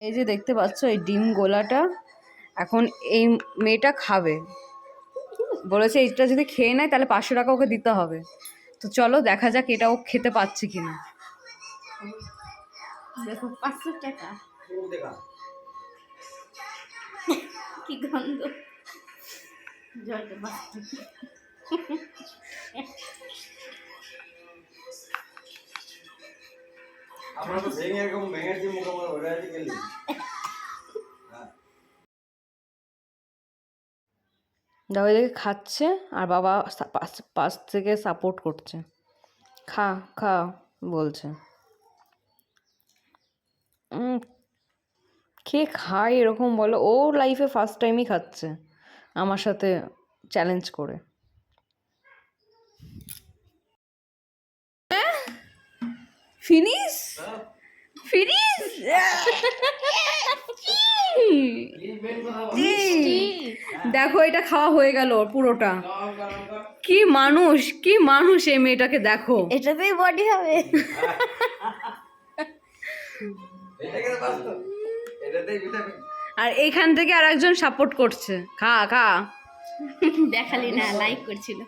এই যে দেখতে পাচ্ছ এই ডিম গোলাটা এখন এই মেয়েটা খাবে, বলেছে এইটা যদি খেয়ে নেয় তাহলে 500 টাকা ওকে দিতে হবে। তো চলো দেখা যাক এটা ও খেতে পাচ্ছে কিনা। দেখো 500 টাকা কি গন্ধ, জলটা বাড়তে আমরা তো ভেঙে এরকম ভেঙে দিয়ে মোকাবিলা ওটা আছে গেলি। দাও এদিকে খাচ্ছে আর বাবা পাশ থেকে সাপোর্ট করছে, খা খা বলছে। কে খায় এরকম বলো? ও লাইফে ফার্স্ট টাইমই খাচ্ছে আমার সাথে চ্যালেঞ্জ করে। ফিনিশ ফিনিশ দেখো এটা খাওয়া হয়ে গেল পুরোটা। কি মানুষ, কি মানুষ এই মেয়েটাকে দেখো। এটাতেই বডি হবে। আর এইখান থেকে আর একজন সাপোর্ট করছে, খা খা। দেখালি না, লাইক করছিল।